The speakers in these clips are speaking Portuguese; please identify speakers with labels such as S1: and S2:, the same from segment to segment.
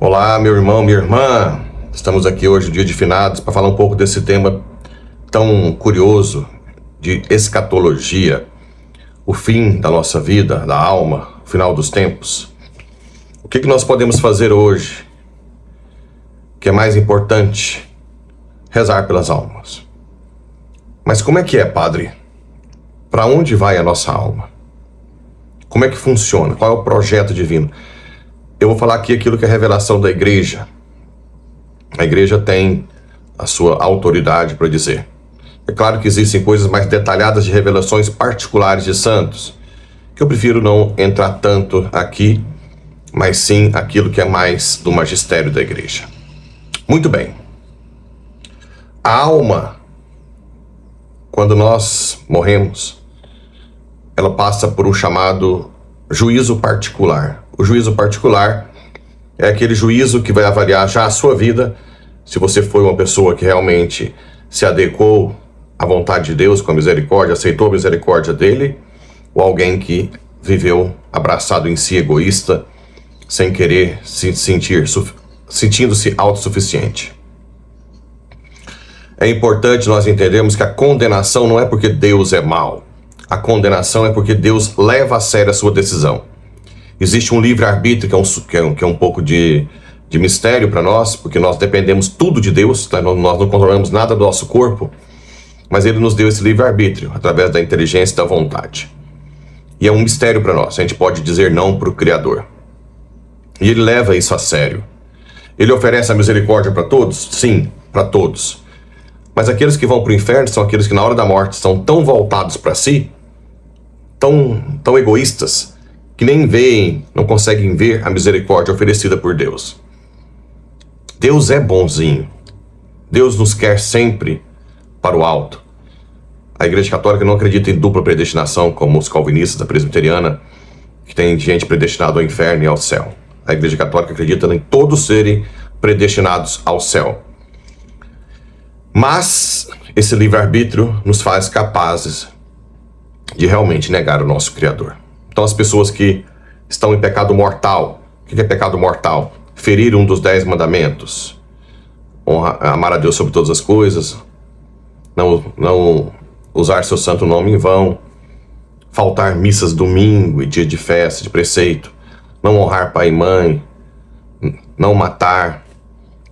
S1: Olá, meu irmão, minha irmã. Estamos aqui hoje, dia de finados, para falar um pouco desse tema tão curioso de escatologia, o fim da nossa vida, da alma, o final dos tempos. O que nós podemos fazer hoje, que é mais importante? Rezar pelas almas. Mas como é que é, padre? Para onde vai a nossa alma? Como é que funciona? Qual é o projeto divino? Eu vou falar aqui aquilo que é a revelação da igreja. A igreja tem a sua autoridade para dizer. É claro que existem coisas mais detalhadas de revelações particulares de santos, que eu prefiro não entrar tanto aqui, mas sim aquilo que é mais do magistério da igreja. Muito bem. A alma, quando nós morremos, ela passa por um chamado juízo particular. O juízo particular é aquele juízo que vai avaliar já a sua vida, se você foi uma pessoa que realmente se adequou à vontade de Deus com a misericórdia, aceitou a misericórdia dele, ou alguém que viveu abraçado em si, egoísta, sem querer se sentir, sentindo-se autossuficiente. É importante nós entendermos que a condenação não é porque Deus é mau. A condenação é porque Deus leva a sério a sua decisão. Existe um livre-arbítrio que é um pouco de mistério para nós, porque nós dependemos tudo de Deus, tá? Nós não controlamos nada do nosso corpo, mas Ele nos deu esse livre-arbítrio através da inteligência e da vontade. E é um mistério para nós, a gente pode dizer não para o Criador. E Ele leva isso a sério. Ele oferece a misericórdia para todos? Sim, para todos. Mas aqueles que vão para o inferno são aqueles que na hora da morte estão tão voltados para si, tão egoístas, que nem veem, não conseguem ver a misericórdia oferecida por Deus. Deus é bonzinho. Deus nos quer sempre para o alto. A Igreja Católica não acredita em dupla predestinação, como os calvinistas da presbiteriana, que tem gente predestinada ao inferno e ao céu. A Igreja Católica acredita em todos serem predestinados ao céu. Mas esse livre-arbítrio nos faz capazes de realmente negar o nosso Criador. Então as pessoas que estão em pecado mortal, o que é pecado mortal? Ferir um dos 10 mandamentos, amar a Deus sobre todas as coisas, não usar seu santo nome em vão, faltar missas domingo e dia de festa, de preceito, não honrar pai e mãe, não matar,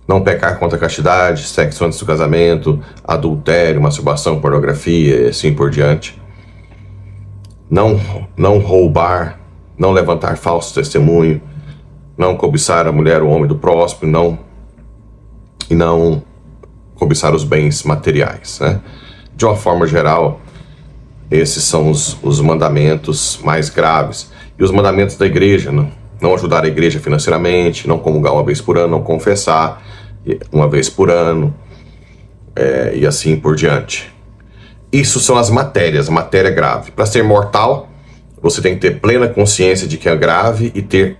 S1: não pecar contra a castidade, sexo antes do casamento, adultério, masturbação, pornografia e assim por diante. Não roubar, não levantar falso testemunho, não cobiçar a mulher ou o homem do próximo, e não cobiçar os bens materiais, né? De uma forma geral, esses são os mandamentos mais graves. E os mandamentos da igreja, não ajudar a igreja financeiramente, não comungar uma vez por ano, não confessar uma vez por ano, e assim por diante. Isso são as matérias, a matéria grave. Para ser mortal, você tem que ter plena consciência de que é grave e ter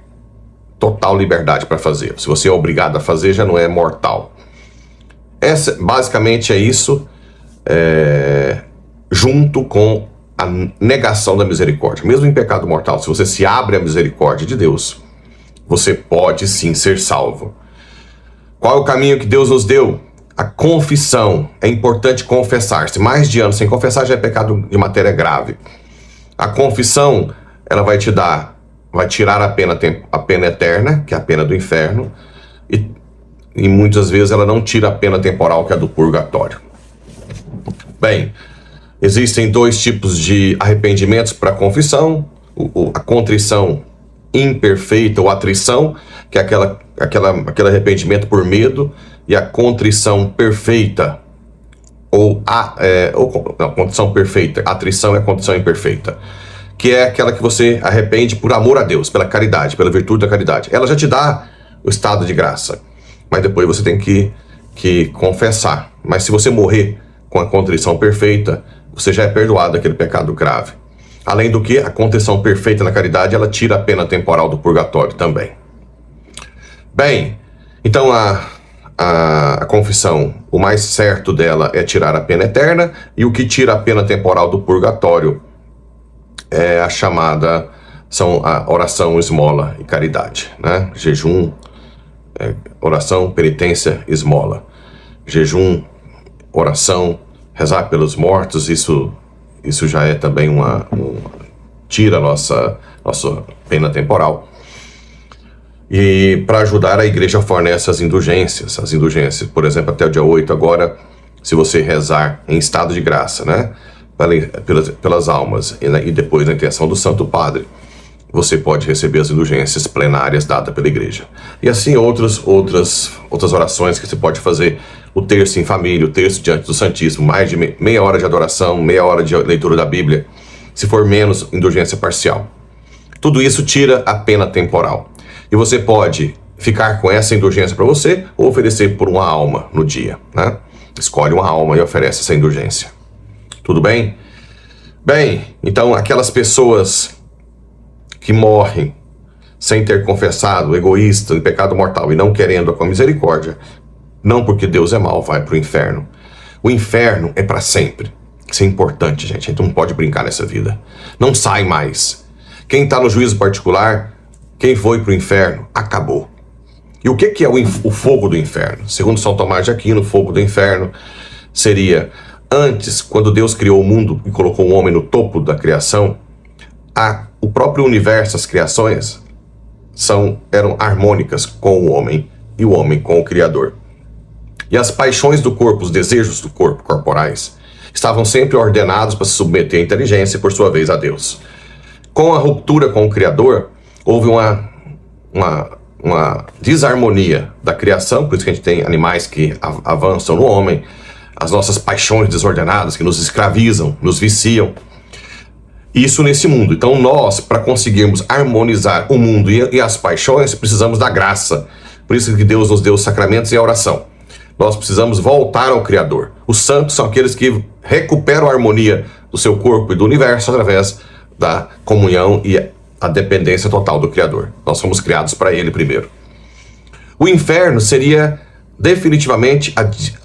S1: total liberdade para fazer. Se você é obrigado a fazer, já não é mortal. Basicamente é isso, junto com a negação da misericórdia. Mesmo em pecado mortal, se você se abre à misericórdia de Deus, você pode sim ser salvo. Qual é o caminho que Deus nos deu? A confissão. É importante confessar-se. Mais de ano sem confessar já é pecado de matéria grave. A confissão, ela vai tirar a pena eterna, que é a pena do inferno, e muitas vezes ela não tira a pena temporal, que é a do purgatório. Bem, existem 2 tipos de arrependimentos para confissão: a contrição imperfeita ou atrição, que é aquele arrependimento por medo, e a contrição perfeita, contrição perfeita. A atrição é a contrição imperfeita, que é aquela que você arrepende por amor a Deus, pela caridade, pela virtude da caridade. Ela já te dá o estado de graça, mas depois você tem que confessar. Mas se você morrer com a contrição perfeita, você já é perdoado daquele pecado grave. Além do que, a contrição perfeita na caridade, ela tira a pena temporal do purgatório também. Bem, então a confissão, o mais certo dela é tirar a pena eterna, e o que tira a pena temporal do purgatório é a chamada, são a oração, esmola e caridade, né? Jejum, Oração, penitência, esmola. Jejum, oração, rezar pelos mortos, isso já é também tira a nossa pena temporal. E para ajudar, a igreja fornece as indulgências. Por exemplo, até o dia 8 agora, se você rezar em estado de graça, né, pelas almas, e depois na intenção do Santo Padre, você pode receber as indulgências plenárias dadas pela igreja. E assim outras orações que você pode fazer, o terço em família, o terço diante do Santíssimo, mais de meia hora de adoração, meia hora de leitura da Bíblia, se for menos, indulgência parcial. Tudo isso tira a pena temporal. E você pode ficar com essa indulgência para você ou oferecer por uma alma no dia, né? Escolhe uma alma e oferece essa indulgência. Tudo bem? Bem, então aquelas pessoas que morrem sem ter confessado, egoísta, em pecado mortal e não querendo a misericórdia, não porque Deus é mau, vai para o inferno. O inferno é para sempre. Isso é importante, gente. A gente não pode brincar nessa vida. Não sai mais. Quem está no juízo particular, quem foi para o inferno, acabou. E o que é o fogo do inferno? Segundo São Tomás de Aquino, o fogo do inferno seria, antes, quando Deus criou o mundo e colocou o homem no topo da criação, o próprio universo, as criações, eram harmônicas com o homem e o homem com o Criador. E as paixões do corpo, os desejos do corpo, corporais, estavam sempre ordenados para se submeter à inteligência e, por sua vez, a Deus. Com a ruptura com o Criador, houve uma desarmonia da criação, por isso que a gente tem animais que avançam no homem, as nossas paixões desordenadas que nos escravizam, nos viciam. Isso nesse mundo. Então nós, para conseguirmos harmonizar o mundo e as paixões, precisamos da graça. Por isso que Deus nos deu os sacramentos e a oração. Nós precisamos voltar ao Criador. Os santos são aqueles que recuperam a harmonia do seu corpo e do universo através da comunhão e a dependência total do Criador. Nós fomos criados para Ele primeiro. O inferno seria definitivamente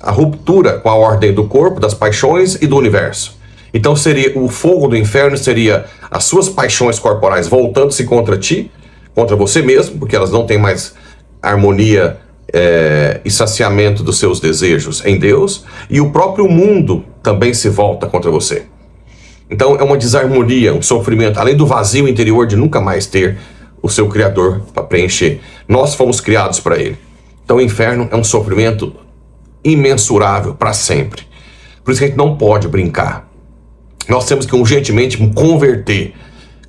S1: a ruptura com a ordem do corpo, das paixões e do universo. Então o fogo do inferno seria as suas paixões corporais voltando-se contra ti, contra você mesmo, porque elas não têm mais harmonia e saciamento dos seus desejos em Deus, e o próprio mundo também se volta contra você. Então é uma desarmonia, um sofrimento, além do vazio interior de nunca mais ter o seu Criador para preencher. Nós fomos criados para Ele. Então o inferno é um sofrimento imensurável para sempre. Por isso que a gente não pode brincar. Nós temos que urgentemente converter,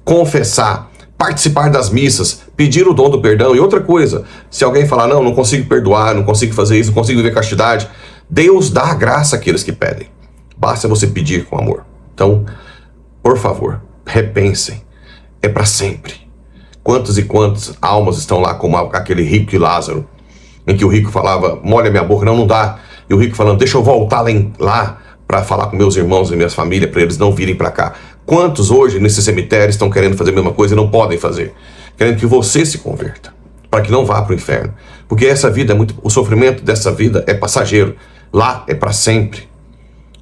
S1: confessar, participar das missas, pedir o dom do perdão. E outra coisa, se alguém falar, não consigo perdoar, não consigo fazer isso, não consigo viver castidade, Deus dá a graça àqueles que pedem. Basta você pedir com amor. Então, por favor, repensem. É para sempre. Quantas e quantas almas estão lá como aquele rico e Lázaro, em que o rico falava, molha minha boca, não dá. E o rico falando, deixa eu voltar lá para falar com meus irmãos e minhas famílias, para eles não virem para cá. Quantos hoje nesse cemitério estão querendo fazer a mesma coisa e não podem fazer? Querendo que você se converta, para que não vá para o inferno. Porque essa vida o sofrimento dessa vida é passageiro. Lá é para sempre.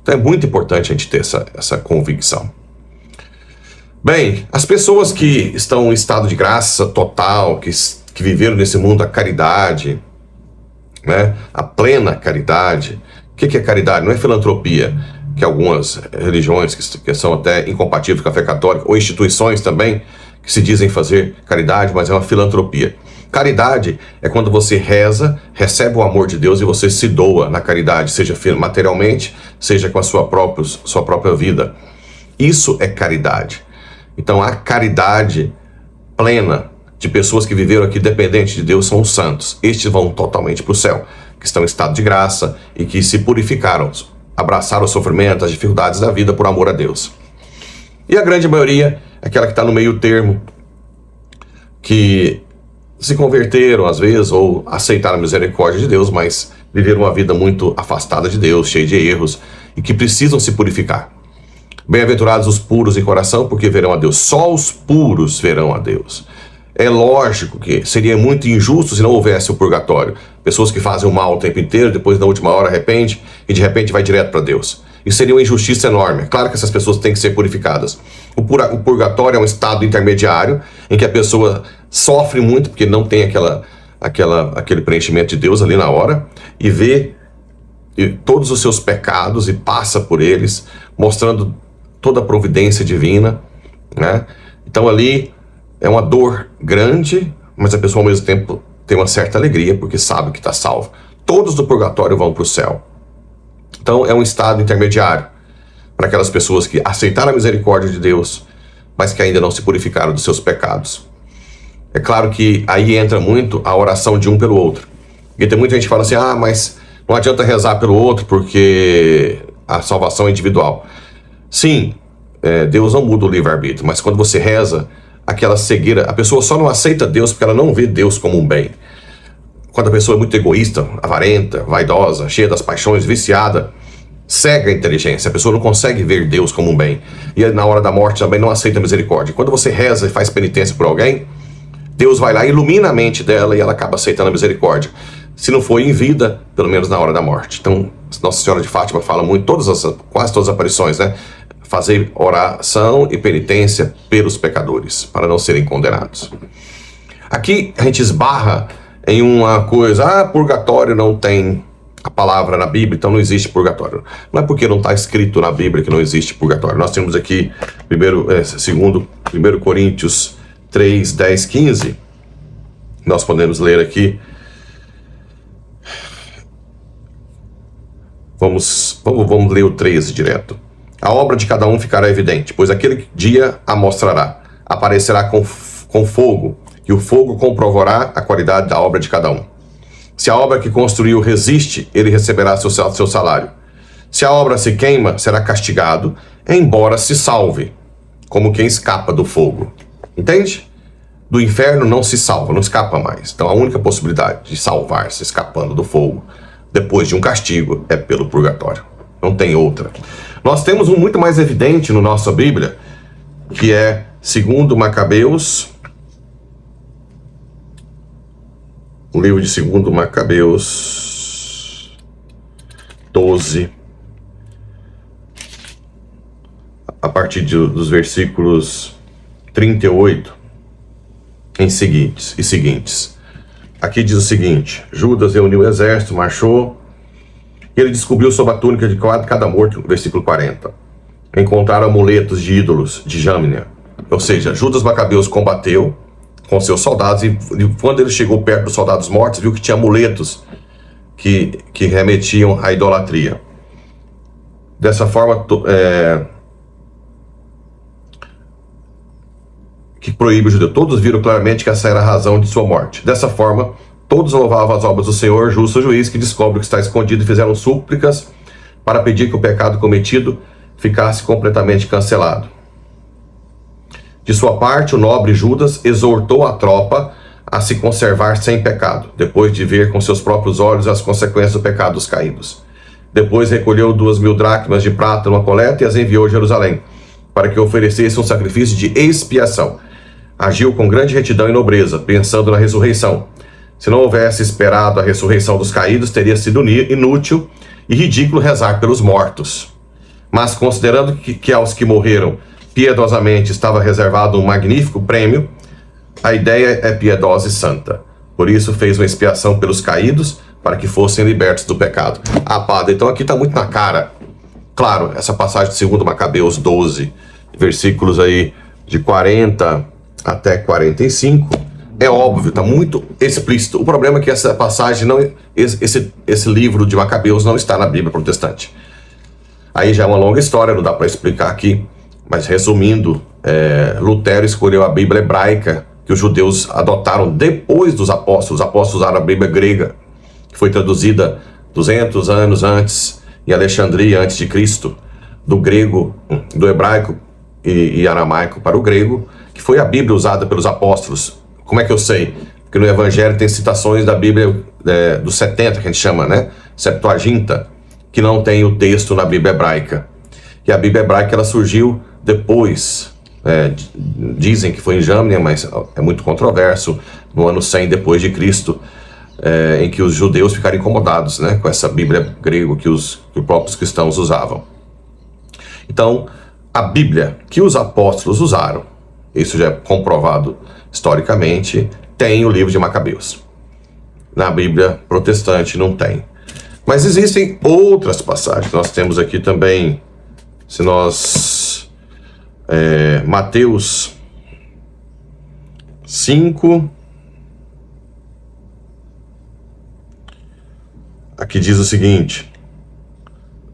S1: Então é muito importante a gente ter essa convicção. Bem, as pessoas que estão em estado de graça total, que viveram nesse mundo a caridade, né, a plena caridade. O que é caridade? Não é filantropia, que algumas religiões que são até incompatíveis com a fé católica, ou instituições também, que se dizem fazer caridade, mas é uma filantropia. Caridade é quando você reza, recebe o amor de Deus e você se doa na caridade, seja materialmente, seja com a sua própria vida. Isso é caridade. Então a caridade plena de pessoas que viveram aqui dependentes de Deus são os santos. Estes vão totalmente para o céu, que estão em estado de graça e que se purificaram, abraçaram o sofrimento, as dificuldades da vida por amor a Deus. E a grande maioria é aquela que está no meio termo, que se converteram às vezes ou aceitaram a misericórdia de Deus, mas viveram uma vida muito afastada de Deus, cheia de erros e que precisam se purificar. Bem-aventurados os puros em coração, porque verão a Deus. Só os puros verão a Deus. É lógico que seria muito injusto se não houvesse o purgatório. Pessoas que fazem o mal o tempo inteiro, depois na última hora arrepende e de repente vai direto para Deus. Isso seria uma injustiça enorme. É claro que essas pessoas têm que ser purificadas. O purgatório é um estado intermediário em que a pessoa sofre muito porque não tem aquele preenchimento de Deus ali na hora, e vê todos os seus pecados e passa por eles, mostrando toda a providência divina, né? Então ali é uma dor grande, mas a pessoa ao mesmo tempo tem uma certa alegria, porque sabe que está salvo. Todos do purgatório vão para o céu. Então é um estado intermediário para aquelas pessoas que aceitaram a misericórdia de Deus, mas que ainda não se purificaram dos seus pecados. É claro que aí entra muito a oração de um pelo outro. E tem muita gente que fala assim, mas não adianta rezar pelo outro porque a salvação é individual. Sim, Deus não muda o livre-arbítrio, mas quando você reza, aquela cegueira, a pessoa só não aceita Deus porque ela não vê Deus como um bem. Quando a pessoa é muito egoísta, avarenta, vaidosa, cheia das paixões, viciada, cega a inteligência, a pessoa não consegue ver Deus como um bem. E na hora da morte também não aceita a misericórdia. Quando você reza e faz penitência por alguém, Deus vai lá e ilumina a mente dela e ela acaba aceitando a misericórdia. Se não for em vida, pelo menos na hora da morte. Então, Nossa Senhora de Fátima fala muito, quase todas as aparições, né? Fazer oração e penitência pelos pecadores, para não serem condenados. Aqui a gente esbarra em uma coisa, purgatório não tem a palavra na Bíblia, então não existe purgatório. Não é porque não está escrito na Bíblia que não existe purgatório. Nós temos aqui, 1 Coríntios 3, 10, 15. Nós podemos ler aqui. Vamos ler o 13 direto. A obra de cada um ficará evidente, pois aquele dia a mostrará. Aparecerá com fogo, e o fogo comprovará a qualidade da obra de cada um. Se a obra que construiu resiste, ele receberá seu salário. Se a obra se queima, será castigado, embora se salve, como quem escapa do fogo. Entende? Do inferno não se salva, não escapa mais. Então a única possibilidade de salvar-se escapando do fogo, depois de um castigo, é pelo purgatório. Não tem outra. Nós temos um muito mais evidente na nossa Bíblia, que é 2 Macabeus, o livro de 2 Macabeus 12, a partir dos versículos 38 e seguintes. Aqui diz o seguinte: Judas reuniu o exército, marchou, e ele descobriu sob a túnica de cada morto, versículo 40. Encontraram amuletos de ídolos de Jâmnia. Ou seja, Judas Macabeus combateu com seus soldados, e quando ele chegou perto dos soldados mortos, viu que tinha amuletos que remetiam à idolatria. Dessa forma, que proíbe o judeu. Todos viram claramente que essa era a razão de sua morte. Dessa forma, todos louvavam as obras do Senhor, justo juiz, que descobre o que está escondido, e fizeram súplicas para pedir que o pecado cometido ficasse completamente cancelado. De sua parte, o nobre Judas exortou a tropa a se conservar sem pecado, depois de ver com seus próprios olhos as consequências do pecado dos caídos. Depois recolheu 2.000 dracmas de prata numa coleta e as enviou a Jerusalém, para que oferecesse um sacrifício de expiação. Agiu com grande retidão e nobreza, pensando na ressurreição. Se não houvesse esperado a ressurreição dos caídos, teria sido inútil e ridículo rezar pelos mortos. Mas considerando que aos que morreram piedosamente estava reservado um magnífico prêmio, a ideia é piedosa e santa. Por isso fez uma expiação pelos caídos, para que fossem libertos do pecado. Padre, então aqui está muito na cara. Claro, essa passagem de 2 Macabeus 12, versículos aí de 40 até 45, é óbvio, está muito explícito. O problema é que essa passagem, esse livro de Macabeus não está na Bíblia protestante. Aí já é uma longa história, não dá para explicar aqui, mas resumindo, Lutero escolheu a Bíblia hebraica, que os judeus adotaram depois dos apóstolos. Os apóstolos usaram a Bíblia grega, que foi traduzida 200 anos antes, em Alexandria, antes de Cristo, do grego, do hebraico e aramaico para o grego, que foi a Bíblia usada pelos apóstolos. Como é que eu sei? Porque no Evangelho tem citações da Bíblia dos 70, que a gente chama, né? Septuaginta, que não tem o texto na Bíblia hebraica. E a Bíblia hebraica, ela surgiu depois, dizem que foi em Jâmnia, mas é muito controverso, no ano 100 depois de Cristo, em que os judeus ficaram incomodados, né, com essa Bíblia grega que os próprios cristãos usavam. Então, a Bíblia que os apóstolos usaram, isso já é comprovado historicamente, tem o livro de Macabeus. Na Bíblia protestante não tem. Mas existem outras passagens. Nós temos aqui também, se nós... Mateus 5... Aqui diz o seguinte,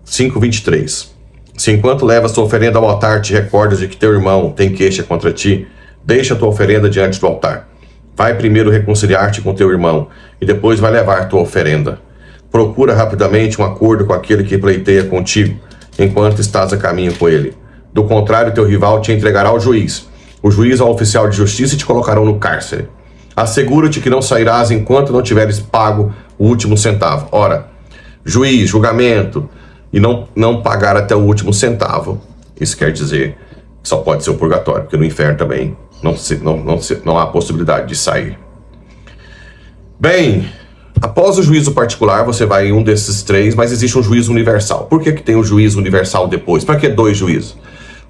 S1: 5:23. Se enquanto levas tua oferenda ao altar, te recordas de que teu irmão tem queixa contra ti, deixa tua oferenda diante do altar. Vai primeiro reconciliar-te com teu irmão, e depois vai levar tua oferenda. Procura rapidamente um acordo com aquele que pleiteia contigo, enquanto estás a caminho com ele. Do contrário, teu rival te entregará ao juiz. O juiz ao oficial de justiça e te colocarão no cárcere. Assegura-te que não sairás enquanto não tiveres pago o último centavo. Ora, juiz, julgamento, e não pagar até o último centavo. Isso quer dizer que só pode ser o purgatório, porque no inferno também não há possibilidade de sair. Bem, após o juízo particular, você vai em um desses três, mas existe um juízo universal. Por que tem um juízo universal depois? Para que 2 juízos?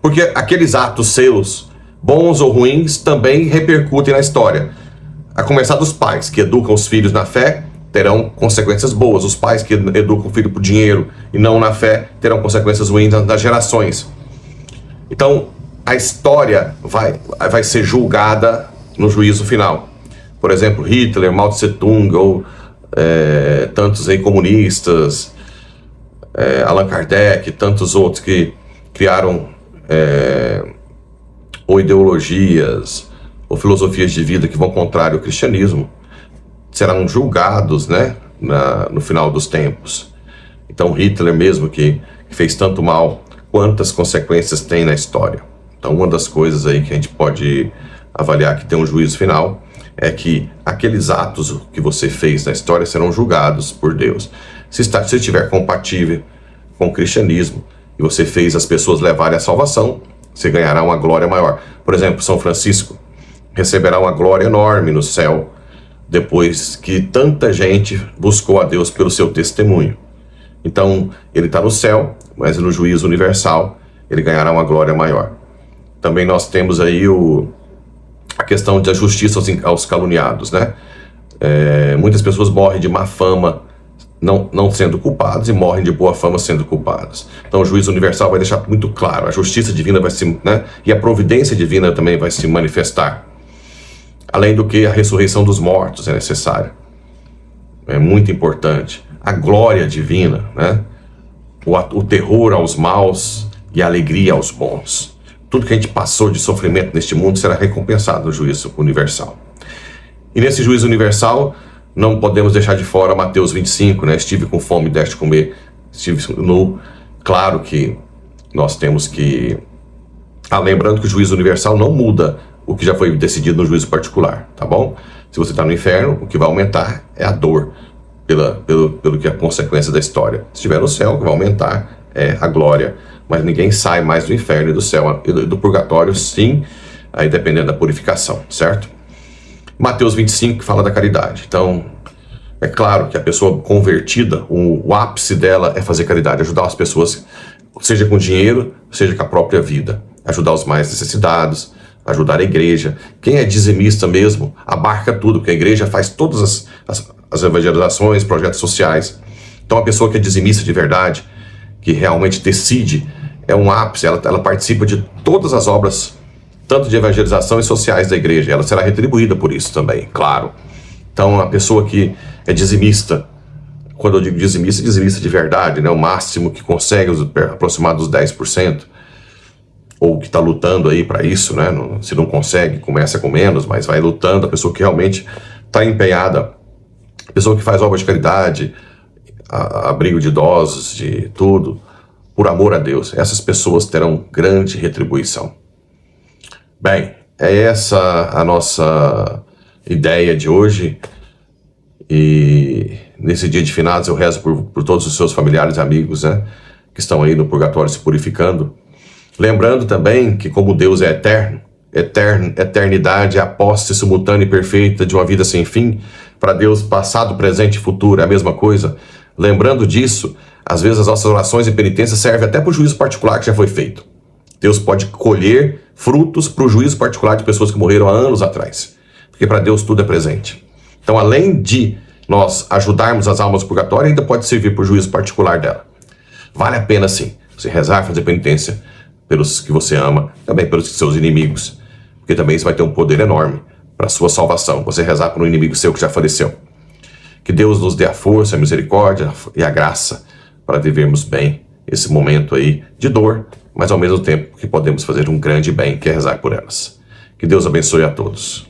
S1: Porque aqueles atos seus, bons ou ruins, também repercutem na história. A começar dos pais, que educam os filhos na fé, terão consequências boas. Os pais que educam o filho por dinheiro e não na fé, terão consequências ruins nas gerações. Então, a história vai ser julgada no juízo final. Por exemplo, Hitler, Mao Tse Tung, ou tantos aí comunistas, Allan Kardec, tantos outros que criaram ou ideologias ou filosofias de vida que vão contrário ao cristianismo, serão julgados, né, no final dos tempos. Então Hitler mesmo, que fez tanto mal, quantas consequências tem na história. Então uma das coisas aí que a gente pode avaliar que tem um juízo final é que aqueles atos que você fez na história serão julgados por Deus. Se estiver compatível com o cristianismo e você fez as pessoas levarem a salvação, você ganhará uma glória maior. Por exemplo, São Francisco receberá uma glória enorme no céu, depois que tanta gente buscou a Deus pelo seu testemunho. Então, ele está no céu, mas no juízo universal, ele ganhará uma glória maior. Também nós temos aí a questão da justiça aos caluniados, né? Muitas pessoas morrem de má fama não sendo culpados e morrem de boa fama sendo culpados. Então o juízo universal vai deixar muito claro, a justiça divina vai se, né? E a providência divina também vai se manifestar. Além do que a ressurreição dos mortos é necessária. É muito importante. A glória divina, né? O terror aos maus e a alegria aos bons. Tudo que a gente passou de sofrimento neste mundo será recompensado no juízo universal. E nesse juízo universal, não podemos deixar de fora Mateus 25, né? Estive com fome, deste comer, estive nu. Claro que nós temos que... lembrando que o juízo universal não muda o que já foi decidido no juízo particular, tá bom? Se você está no inferno, o que vai aumentar é a dor, pelo que é a consequência da história. Se estiver no céu, o que vai aumentar é a glória. Mas ninguém sai mais do inferno e do céu e do purgatório, sim, aí dependendo da purificação, certo? Mateus 25 fala da caridade. Então, é claro que a pessoa convertida, o ápice dela é fazer caridade, ajudar as pessoas, seja com dinheiro, seja com a própria vida. Ajudar os mais necessitados, ajudar a igreja. Quem é dizimista mesmo, abarca tudo, porque a igreja faz todas as evangelizações, projetos sociais. Então a pessoa que é dizimista de verdade, que realmente decide, é um ápice, ela participa de todas as obras, tanto de evangelização e sociais da igreja. Ela será retribuída por isso também, claro. Então a pessoa que é dizimista, quando eu digo dizimista, dizimista de verdade, né? O máximo que consegue aproximar dos 10%, ou que está lutando aí para isso, né? Se não consegue, começa com menos, mas vai lutando. A pessoa que realmente está empenhada, a pessoa que faz obra de caridade, abrigo de idosos, de tudo, por amor a Deus, essas pessoas terão grande retribuição. Bem, é essa a nossa ideia de hoje, e nesse dia de finados eu rezo por todos os seus familiares e amigos, né, que estão aí no purgatório se purificando. Lembrando também que como Deus é eterno, eternidade é a posse simultânea e perfeita de uma vida sem fim. Para Deus, passado, presente e futuro é a mesma coisa. Lembrando disso, às vezes as nossas orações e penitências servem até para o juízo particular que já foi feito. Deus pode colher frutos para o juízo particular de pessoas que morreram há anos atrás. Porque para Deus tudo é presente. Então, além de nós ajudarmos as almas do purgatório, ainda pode servir para o juízo particular dela. Vale a pena, sim, você rezar, fazer penitência pelos que você ama, também pelos seus inimigos, porque também isso vai ter um poder enorme para a sua salvação, você rezar por um inimigo seu que já faleceu. Que Deus nos dê a força, a misericórdia e a graça para vivermos bem esse momento aí de dor, mas ao mesmo tempo que podemos fazer um grande bem, que é rezar por elas. Que Deus abençoe a todos.